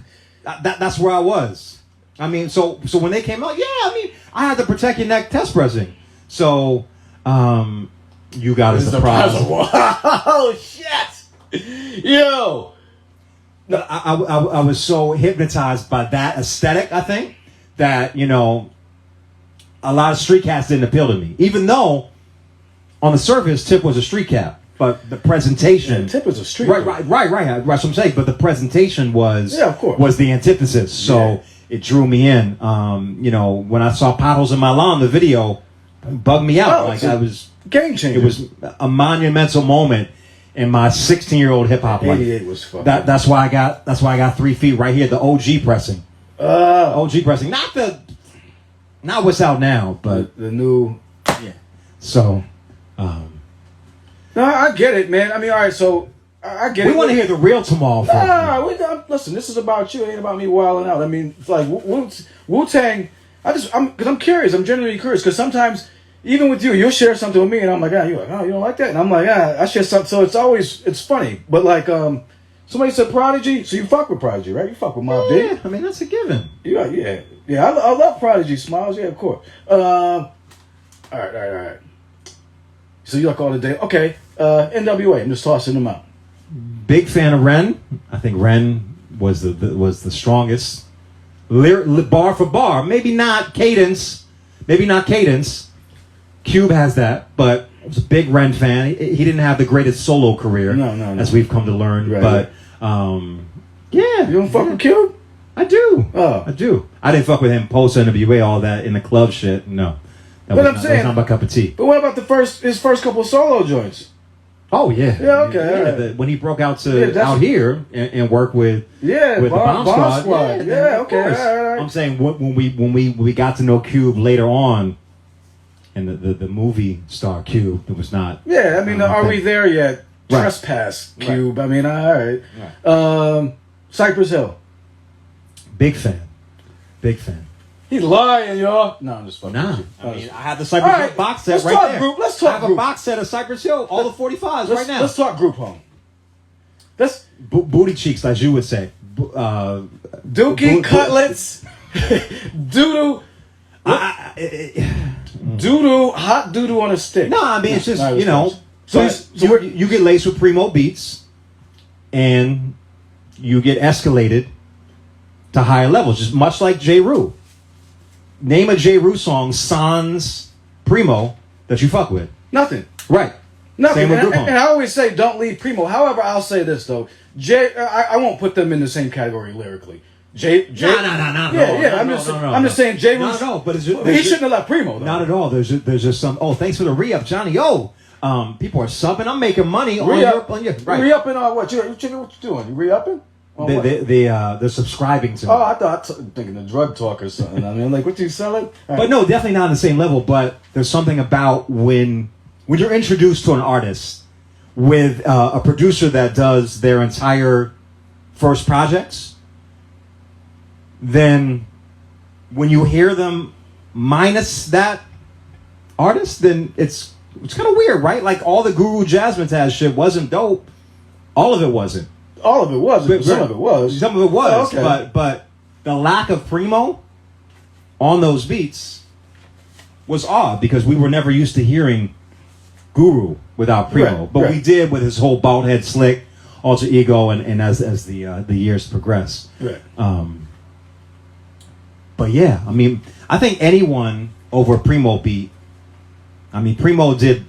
That's where I was. I mean, so when they came out, I had the protect your neck test pressing. So, you got a surprise. Oh shit! Yo, no, I was so hypnotized by that aesthetic. I think that a lot of street cats didn't appeal to me, even though on the surface Tip was a street cat. but the presentation. Yeah, Tip is a street. Right. That's what I'm saying. But the presentation was of course. was the antithesis. So it drew me in. When I saw Potholes in My Lawn, the video bugged me out. I was game changer. It was a monumental moment in my 16-year-old hip hop life. 88 was fun. That's why I got 3 feet right here. The OG pressing. OG pressing. Not what's out now, but the new. Yeah. So. No, I get it, man. I mean, all right, so I get it. We want to hear the real Tamal. Listen, this is about you. It ain't about me wilding out. I mean, it's like Wu-Tang. I'm curious. I'm genuinely curious because sometimes, even with you'll share something with me, and I'm like, you're like, oh, you don't like that, and I'm like, I share something. So it's funny. But like, somebody said Prodigy, so you fuck with Prodigy, right? You fuck with Mobb Deep. Yeah, I mean that's a given. Yeah. I love Prodigy. Smiles, yeah, of course. All right. So you like all the day? Okay. NWA. I'm just tossing them out. Big fan of Ren. I think Ren was the strongest. Bar for bar. Maybe not cadence. Cube has that, but I was a big Ren fan. He didn't have the greatest solo career, no. as we've come to learn. Right. But yeah, you don't fuck with Cube? I do. Oh, I do. I didn't fuck with him post NWA, all that in the club shit. No, that was not my cup of tea. But what about his first couple solo joints? Oh yeah. Yeah, okay. When he broke out out here and worked with the Bomb Squad. Yeah, okay. All right. I'm saying when we got to know Cube later on, and the movie star Cube, it was not. Yeah, I mean, are we there yet? Right. Trespass Cube. Right. I mean, all right. Cypress Hill. Big fan. He's lying, y'all. No, I'm just fucking. Nah, I have the Cypress Hill box set right there. Let's talk group. I have a box set of Cypress Hill, all the 45s right now. Let's talk group home. That's booty cheeks, as you would say. Dookie cutlets, doodoo, doodoo, hot doodoo on a stick. No, I mean it's just So you get laced with primo beats, and you get escalated to higher levels, just much like J. Rue. Name a J. Rue song, sans primo, that you fuck with. Nothing. Right. Nothing. Same with group home. And I always say don't leave primo. However, I'll say this though, I won't put them in the same category lyrically. No. I'm just saying J. Rue. No, but he shouldn't have left primo though. Not at all. There's just some. Oh, thanks for the re-up, Johnny. People are subbing. I'm making money on your right. Re-upping on what? What you doing? You re-upping? They're subscribing to me. Oh, I thought thinking the drug talk or something. I mean, like, what you selling? Right. But no, definitely not on the same level. But there's something about when you're introduced to an artist with a producer that does their entire first projects, then when you hear them minus that artist, then it's kind of weird, right? Like all the Guru Jazzmatazz shit wasn't dope. All of it wasn't. All of it was. Some of it was. Some of it was. Oh, okay. But the lack of primo on those beats was odd because we were never used to hearing Guru without primo. But we did with his whole bald head slick, alter ego, and as the years progress. Right. But yeah, I mean, I think anyone over a primo beat. I mean, Primo did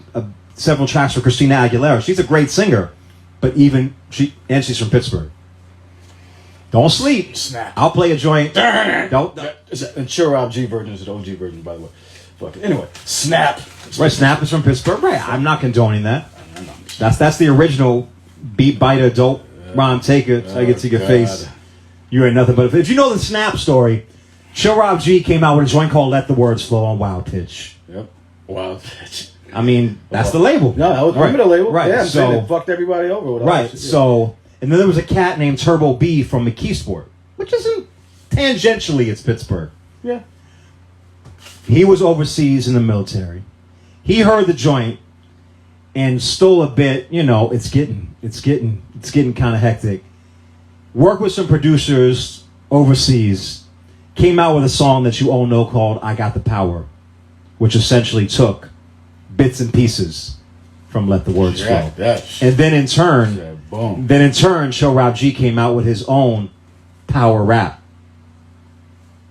several tracks for Christina Aguilera. She's a great singer. But she's from Pittsburgh. Don't sleep. Snap. I'll play a joint. Don't. And Chill Rob G version is the OG version, by the way. Fuck it. Anyway, Snap. Right, Snap is from Pittsburgh. Right, I'm not condoning that. That's the original beat biter, dope rhyme taker. Take it to your face. You ain't nothing but if you know the Snap story. Chill Rob G came out with a joint called "Let the Words Flow" on Wild Pitch. Yep. Wild Pitch. I mean, that's the label. No, that was the label. Right. Yeah, so it fucked everybody over with all right. that shit. So, and then there was a cat named Turbo B from McKeesport, which isn't tangentially it's Pittsburgh. Yeah. He was overseas in the military. He heard the joint and stole a bit. You know, it's getting kind of hectic. Worked with some producers overseas. Came out with a song that you all know called "I Got the Power," which essentially took bits and pieces from "Let the Words Flow." And then in turn, Show Rob G came out with his own power rap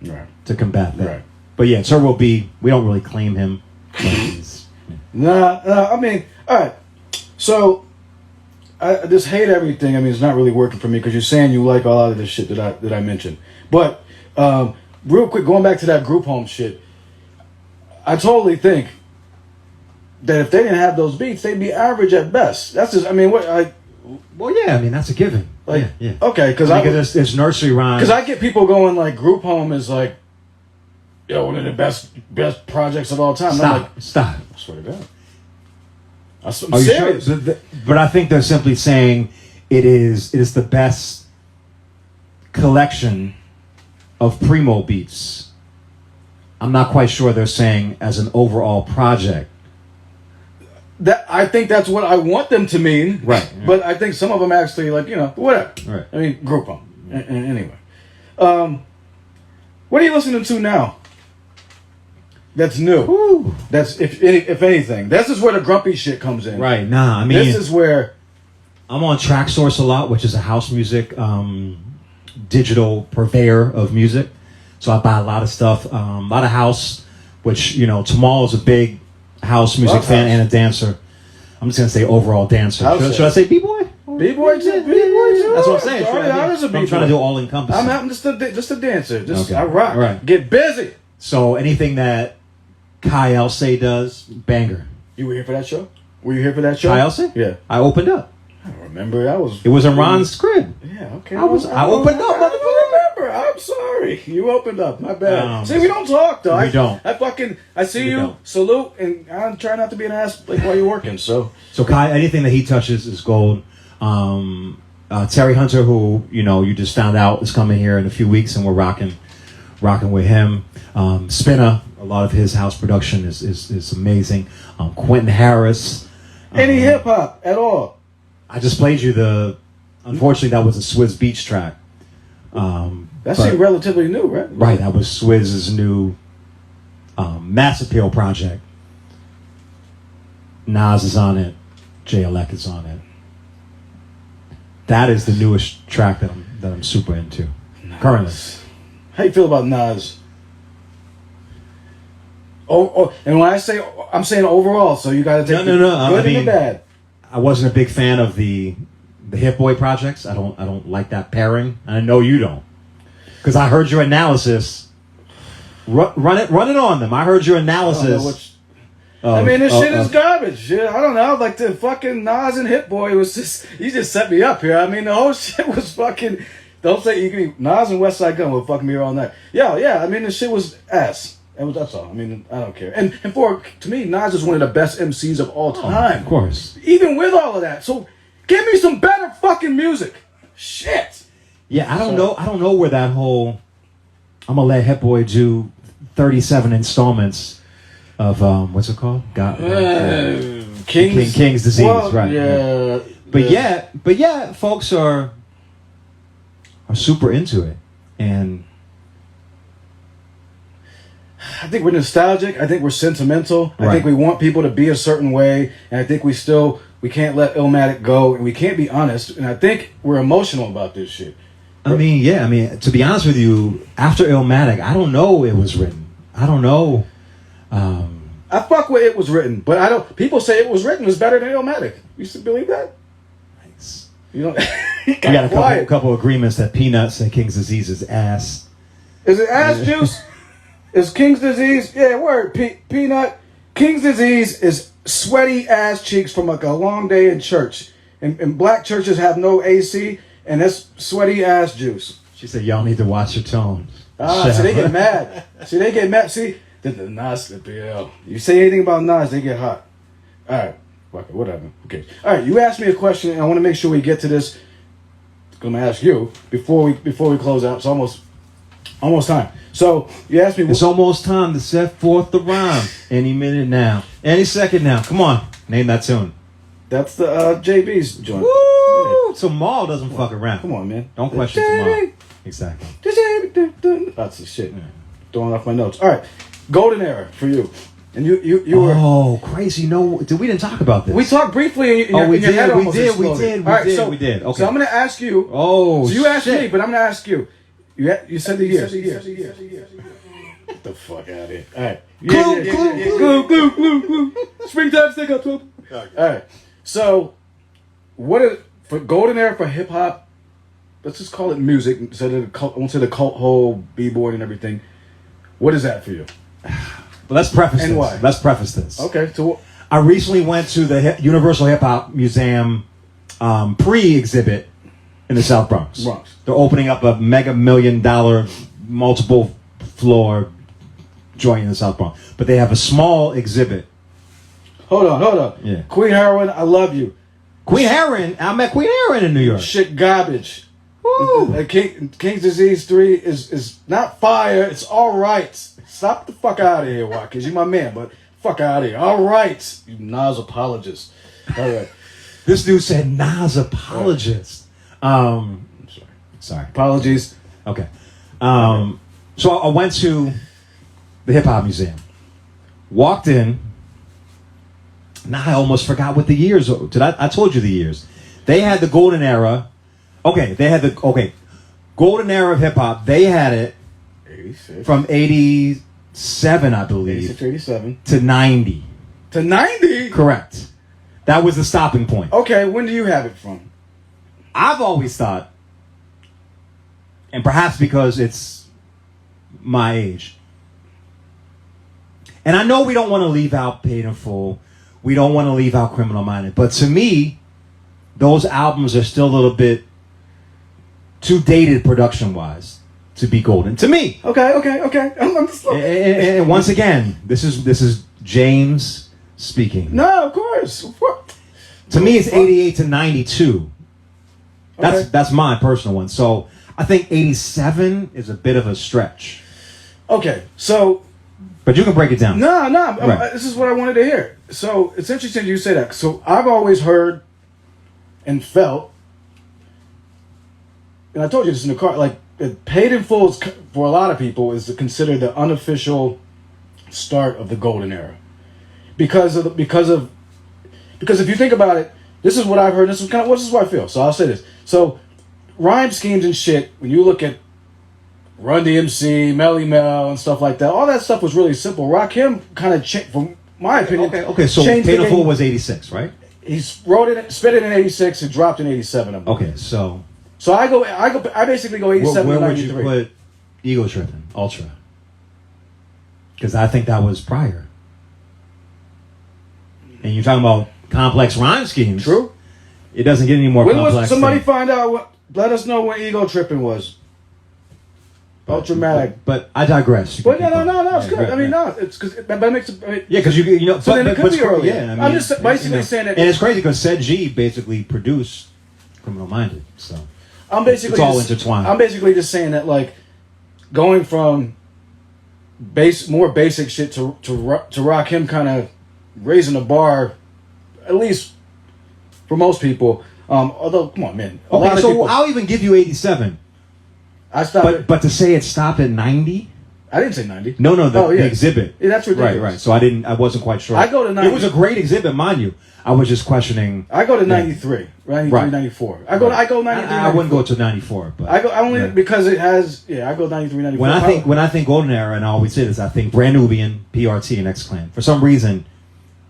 to combat that. Right. But yeah, Turbo B, we don't really claim him. Nah, I mean, all right. So I just hate everything. I mean, it's not really working for me because you're saying you like a lot of the shit that I mentioned. But real quick, going back to that group home shit, I totally think that if they didn't have those beats, they'd be average at best. That's just, I mean, well, yeah, I mean, that's a given. Like, yeah. Okay, because there's nursery rhymes. Because I get people going like, group home is like, one of the best projects of all time. Stop. I swear to God. I'm serious. Sure? But I think they're simply saying it is the best collection of primo beats. I'm not quite sure they're saying as an overall project. I think that's what I want them to mean. Right. But I think some of them actually, like, whatever. Right. I mean, group home. Anyway. What are you listening to now? That's new. Ooh. That's, if anything. This is where the grumpy shit comes in. Right. Nah, I mean... This is where... I'm on Track Source a lot, which is a house music digital purveyor of music. So I buy a lot of stuff, a lot of house, which, Tamal is a big house music fan and a dancer. I'm just going to say overall dancer. Should I say B-boy? B-boy too. B-boy too. That's what I'm saying. I'm trying to do all encompassing. I'm just a dancer. Okay. I rock. Right. Get busy. So anything that Kai Elsay does, banger. You were here for that show? Were you here for that show? Kai Elsay? Yeah. I opened up. I don't remember. It was in Ron's crib. Yeah, okay. I opened up. I don't remember. I'm sorry. You opened up. My bad. See, we don't talk, though. We don't. I see you, salute, and I'm trying not to be an ass while you're working, so. So Kai, anything that he touches is gold. Terry Hunter, who, you just found out is coming here in a few weeks, and we're rocking with him. Spinner, a lot of his house production is amazing. Quentin Harris. Any hip-hop at all? I just played you unfortunately that was a Swizz Beach track. That seemed relatively new, right? Right, that was Swizz's new Mass Appeal project. Nas is on it. Jay Alec is on it. That is the newest track that I'm super into currently. How you feel about Nas? Oh, and when I'm saying overall, so you got to take no. good and the bad. I wasn't a big fan of the Hit Boy projects. I don't like that pairing. And I know you don't, because I heard your analysis. Run it on them. I heard your analysis. This shit is garbage. I don't know. Like the fucking Nas and Hit Boy was just, you just set me up here. I mean, the whole shit was fucking. Don't say you can. Nas and West Side Gun will fuck me all night. Yeah. I mean, the shit was ass. That's all. I mean, I don't care. And to me, Nas is one of the best MCs of all time. Of course. Even with all of that. So give me some better fucking music. Shit. Yeah, I don't know where that whole I'm gonna let Hit Boy do 37 installments of what's it called? King's Disease, right? Yeah. But yeah, folks are super into it, and I think we're nostalgic. I think we're sentimental. Right. I think we want people to be a certain way, and I think we can't let Illmatic go, and we can't be honest. And I think we're emotional about this shit. I mean, to be honest with you, after Illmatic, I don't know it was written. I don't know. I fuck with It Was Written, but I don't. People say It Was Written was better than Illmatic. You still believe that? Nice. You know, we got a couple agreements that Peanuts and King's Disease is ass. Is it ass juice? Is King's Disease? Yeah, word. Peanut. King's Disease is sweaty ass cheeks from like a long day in church, and black churches have no AC, and that's sweaty ass juice. She said, "Y'all need to watch your tones." So they get mad. See, the Nas, you say anything about Nas, they get hot. All right, whatever. Okay. All right, you asked me a question, and I want to make sure we get to this. I'm gonna ask you before we close out. It's almost time. So you asked me. It's almost time to set forth the rhyme. Any minute now, any second now. Come on, name that tune. That's the JB's joint. Woo! Yeah. So Maul doesn't fuck around. Come on, man. Don't question Maul. Exactly. That's the shit. Yeah. Throwing off my notes. All right, golden era for you. And you were. Oh, crazy! No, we didn't talk about this. We talked briefly. We did. Okay. So I'm gonna ask you. Oh, so you asked me, but I'm gonna ask you. You said the years. Get the fuck out of here. All right. Glue. Springtime stick up, 12. All right. So, for golden era for hip hop, let's just call it music instead of the cult, I won't say the cult whole b-boy and everything. What is that for you? But let's preface And this. why? Let's preface this. Okay, so I recently went to the Universal Hip Hop Museum pre-exhibit in the South Bronx. They're opening up a mega $1 million multiple floor joint in the South Bronx. But they have a small exhibit. Hold on. Yeah. Queen Heroin, I love you. Queen Heroin, I met Queen Heroin in New York. Shit garbage. Woo. King's Disease 3 is not fire, it's alright. Stop the fuck out of here, Watkins. You my man, but fuck out of here. Alright. You Nas apologist. Alright. This dude said Nas apologist. I'm Sorry. Apologies. Okay. So I went to the Hip Hop Museum. Walked in. Now I almost forgot what the years are. I told you the years. They had the golden era. Okay, golden era of hip hop. They had it 86. from 87, I believe, 86, 87. to 90. To 90? Correct. That was the stopping point. Okay, when do you have it from? I've always thought, and perhaps because it's my age, and I know we don't want to leave out Paid in Full, we don't want to leave out Criminal Minded, but to me, those albums are still a little bit too dated production-wise to be golden. To me. Okay. I'm just And once again, this is James speaking. No, of course. What? To me, it's 88 to 92. Okay. That's my personal one. So I think 87 is a bit of a stretch. Okay, so But you can break it down. no, Right. this is what I wanted to hear. So it's interesting you say that. So I've always heard and felt, and I told you this in the car, like Paid in Full is, for a lot of people is considered the unofficial start of the golden era, because if you think about it, this is what I've heard. This is what I feel. So I'll say this. So rhyme schemes and shit. When you look at Run DMC, Melly Mel, and stuff like that, all that stuff was really simple. Rakim kind of changed, from my opinion. Okay. So changed Paid the in Full game. was 86, right? He wrote it, spit it in 86, and dropped in 87. Okay. So So I basically go 87 where to would you 93. put Ego Trippin', Ultra? Because I think that was prior. And you're talking about complex rhyme schemes. True. It doesn't get any more When complex. was somebody than- find out? Let us know when Ego Trippin' was. Ultramatic. But I digress. You But can keep no, going. it's Yeah, good. right, I mean, right. no, it's because that makes it. Yeah, because you know. So then it could but be earlier. Yeah, I mean, I'm just basically saying that- and it's crazy because Said G basically produced Criminal Minded, so I'm basically it's all just, intertwined. I'm basically just saying that, like, going from more basic shit to rock him, kind of raising the bar, at least for most people. Although, come on, man, a lot Okay, of so people. I'll even give you 87. I stopped. But to say it stopped at 90? I didn't say 90. No, the Oh, yeah. exhibit. Yeah, that's ridiculous. Right. So I wasn't quite sure. I go to 90. It was a great exhibit, mind you. I was just questioning. I go to 93, 93, Right. 94. I go 93. I wouldn't go to 94, but I go only yeah. because it has. Yeah, I go 93, 94. When I think Golden Era, and I always say this, I think Brand Nubian, PRT, and X Clan. For some reason,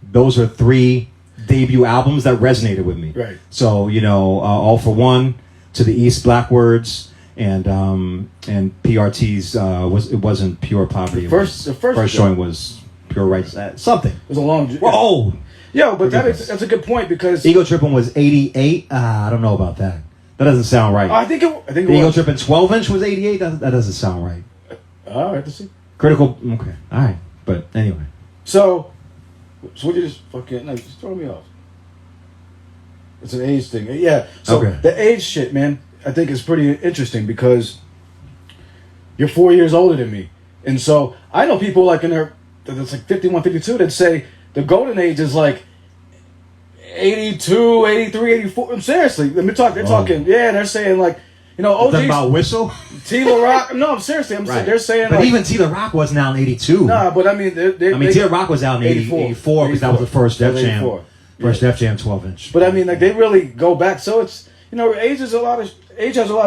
those are three debut albums that resonated with me. Right. So All for One, To the East, Black Words, and PRT's wasn't Pure Poverty. The first joint was Pure Rights. Something. It was a long. We're old. Yo, but Ridiculous. that's a good point because Ego Trippin' was 88. I don't know about that. That doesn't sound right. I think it Ego was. Trippin' 12-inch was 88. That doesn't sound right. All right, to see. Critical. Okay. All right. But anyway. So what you just fucking no, just throw me off. It's an age thing. Yeah. So Okay. the age shit, man, I think is pretty interesting because you're 4 years older than me. And so I know people like that's like 51, 52 that say the golden age is like 82, 83, 84. Seriously. They're talking, they're saying like, Talking OG, about Whistle? T-La Rock. No, I'm seriously. Right. They're saying But like, even T-La Rock wasn't out in 82. nah, but I mean, T-La Rock was out in 84 because that was the first Def Jam. 84. First Def Jam 12-inch. But I mean, like they really go back. So it's age has a lot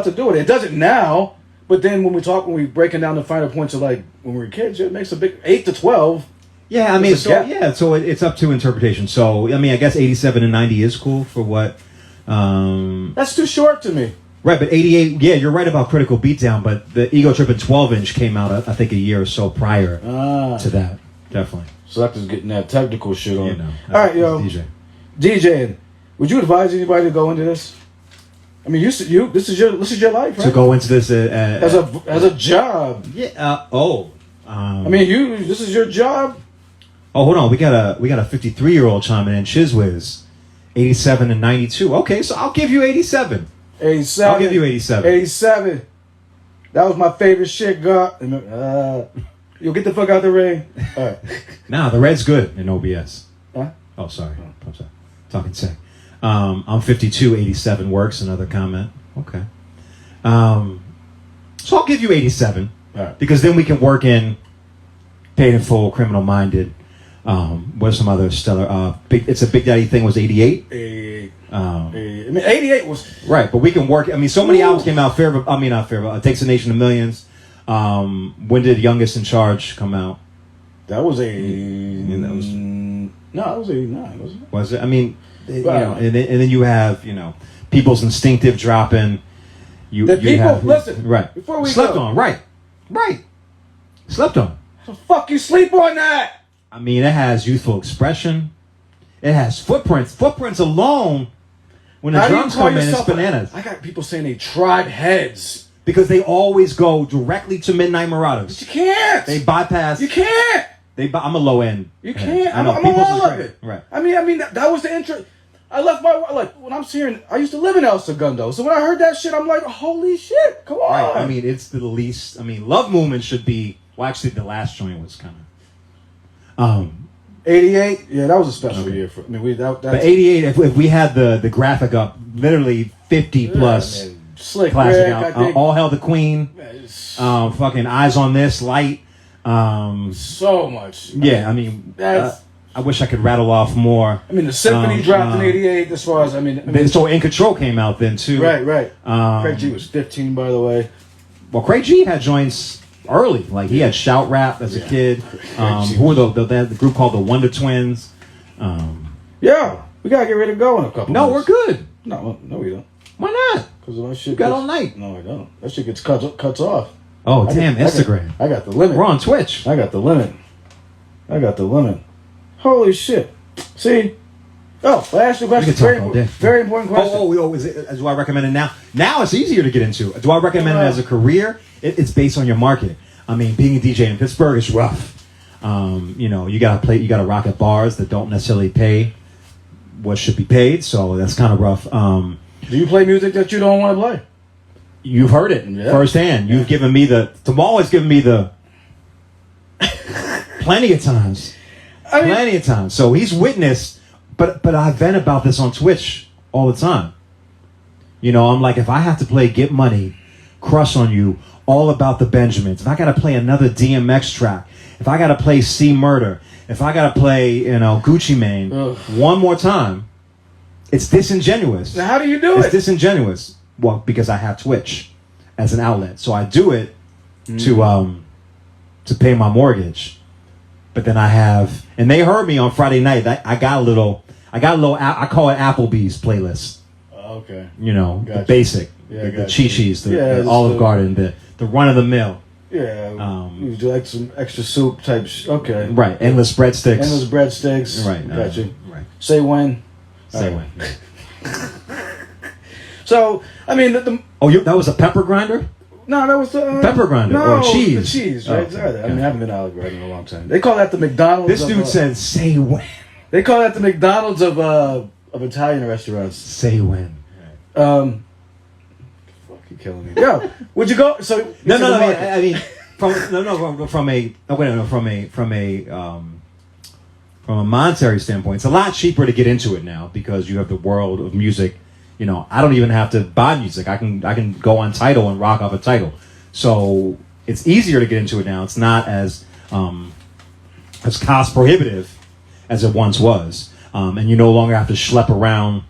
to do with it. It doesn't now, but then when we breaking down the finer points of like when we were kids, it makes a big 8 to 12. Yeah, I mean, It's a gap. so it's up to interpretation. So, I mean, I guess 87 and 90 is cool for what That's too short to me. Right, but 88, yeah, you're right about Critical Beatdown, but the Ego Trippin' 12-inch came out, I think, a year or so prior to that. Definitely. Selecta's getting that technical shit on. You know, all right, yo. DJing. Would you advise anybody to go into this? I mean, this is your life, right? To go into this as a job. Yeah. I mean, this is your job. Oh, hold on. We got a 53-year-old chiming in. Chizwiz, 87 and 92. Okay, so I'll give you 87. 87. I'll give you 87. 87. That was my favorite shit, God. You'll get the fuck out the ring. All right. Nah, the red's good in OBS. Huh? Oh, sorry. I'm sorry. Talking sick. I'm 52. 87 works. Another comment. Okay. So I'll give you 87. All right. Because then we can work in Paid in Full, Criminal Minded. What's some other stellar? It's a Big Daddy thing was 88. 88. I mean, 88 was right, but we can work. I mean, so many albums came out. It Takes a Nation of Millions. When did Youngest in Charge come out? That was that was 89, wasn't it? Was it? I mean, and then you have People's Instinctive dropping. Listen, right before we Slept go. On, right, Slept On. How the fuck you sleep on that? I mean, it has Youthful Expression. It has Footprints. Footprints alone. When the drums come in, it's bananas. I got people saying they tried heads. Because they always go directly to Midnight Marauders. But you can't. They bypass. You can't. I'm a low end. You can't. I know. I'm all of it. Right. I mean that was the intro. I left when I'm hearing. I used to live in El Segundo, so when I heard that shit, I'm like, holy shit! Come on. Right. I mean, it's the least. I mean, Love Movement should be. Well, actually, the last joint was kind of. 88. Yeah, that was a special year for. I mean, but 88. If we had the graphic up, literally 50 plus. Man. Slick classic Rick, album. All Hail the Queen. Fucking Eyes on This, Light. So much. Yeah, I mean, I wish I could rattle off more. I mean, the Symphony dropped in 88 as far as, I mean. So In Control came out then too. Right. Craig G was 15, by the way. Well, Craig G had joints early. Like, he had Shout Rap as a kid. Who were the group called the Wonder Twins. Yeah, we gotta get ready to go in a couple No, minutes. we're good. No, we don't. Why not? Because my shit. You got all night. No, I don't. That shit gets cuts off. Oh, damn, Instagram. I got the limit. We're on Twitch. I got the limit. Holy shit. See? Oh, I asked you a question. Very important question. Do I recommend it now? Now it's easier to get into. Do I recommend it as a career? It's based on your market. I mean, being a DJ in Pittsburgh is rough. You gotta rock at bars that don't necessarily pay what should be paid, so that's kind of rough. Do you play music that you don't want to play? You've heard it firsthand. You've given me Tamal has given me plenty of times. Plenty of times. So he's witnessed, but I vent about this on Twitch all the time. I'm like, if I have to play Get Money, Crush on You, All About the Benjamins, if I got to play another DMX track, if I got to play C Murder, if I got to play, Gucci Mane one more time, it's disingenuous. Now, how do you do it? It's disingenuous. Well, because I have Twitch as an outlet, so I do it to pay my mortgage. But then and they heard me on Friday night. I got a little. I call it Applebee's playlist. Okay. The basic, the Chi-Chi's, the Olive Garden, the run of the mill. Yeah. You do like some extra soup type. Okay. Right. Endless breadsticks. Right. Got you. Right. Say when. Say when. So, I mean, that was a pepper grinder? No, that was the pepper grinder or cheese. The cheese, right? Okay. I mean, I haven't been Olive Garden in a long time. They call that the McDonald's. This dude said, "Say when." They call that the McDonald's of Italian restaurants. Say when. Fuck, you killing me. Yo, would you go? So no. I mean, from a monetary standpoint, it's a lot cheaper to get into it now because you have the world of music. I don't even have to buy music. I can go on Tidal and rock off a Tidal. So it's easier to get into it now. It's not as cost prohibitive as it once was. And you no longer have to schlep around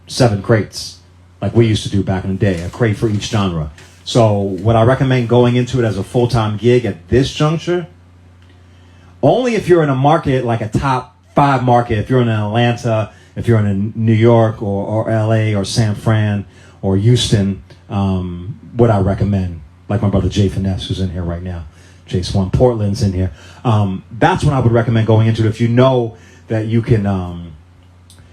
7 crates like we used to do back in the day, a crate for each genre. So would I recommend going into it as a full-time gig at this juncture? Only if you're in a market like a top 5 market, if you're in Atlanta, if you're in New York or LA or San Fran or Houston, what I recommend, like my brother Jay Finesse, who's in here right now, Jay Swan, Portland's in here. That's when I would recommend going into it if you know that you can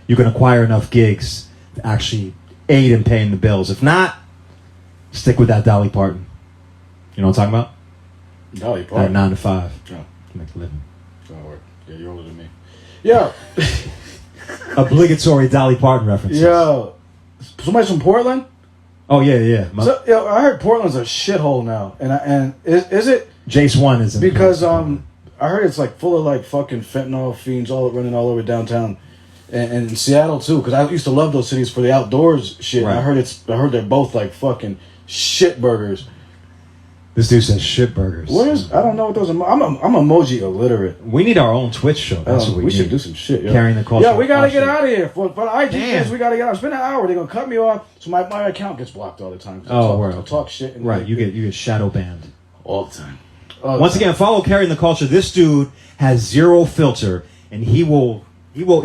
acquire enough gigs to actually aid in paying the bills. If not, stick with that Dolly Parton. You know what I'm talking about? Dolly Parton. 9 to 5. Oh. To make a living. Oh, yeah, you're older than me. Yeah. Obligatory Dolly Parton references. Yo. Somebody's from Portland? Oh, yeah. So, I heard Portland's a shithole now. And is it? Jace 1 is in because I heard it's like full of like fucking fentanyl fiends running all over downtown. And in Seattle too, because I used to love those cities for the outdoors shit. Right. I heard they're both like fucking shit burgers. This dude says shit burgers. What is? I don't know what those are. I'm emoji illiterate. We need our own Twitch show. That's what we should do some shit. Yo. Carrying the culture. Yeah, we gotta get out of here. For the IG things, we gotta get out. It's been an hour. They're gonna cut me off, so my account gets blocked all the time. I talk shit. And right, you get shadow banned all the time. Once again, follow Carrying the Culture. This dude has zero filter, and he will go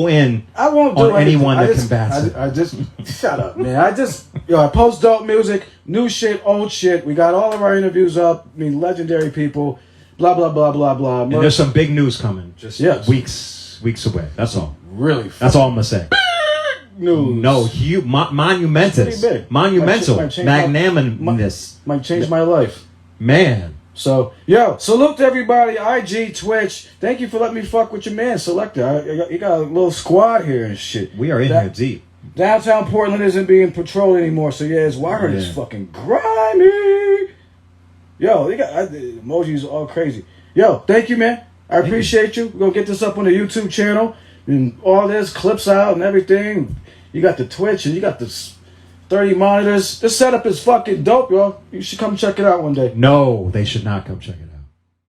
in. I won't do on anyone that combats it. I just shut up, man. I post dope music, new shit, old shit. We got all of our interviews up. I mean, legendary people. Blah blah blah blah blah. And there's some big news coming. Just weeks away. That's all. Really. That's all I'm gonna say. News. No, monumentous, monumental, magnanimous. Might change my life, man. So, salute to everybody. IG, Twitch. Thank you for letting me fuck with your man, Selecta. You got a little squad here and shit. We are in here deep. Downtown Portland isn't being patrolled anymore, so it's wired. It's fucking grimy. Yo, they got emojis all crazy. Yo, thank you, man. I appreciate you. We're gonna get this up on the YouTube channel and all this clips out and everything. You got the Twitch and you got this 30 monitors. This setup is fucking dope, yo. You should come check it out one day. No, they should not come check it out.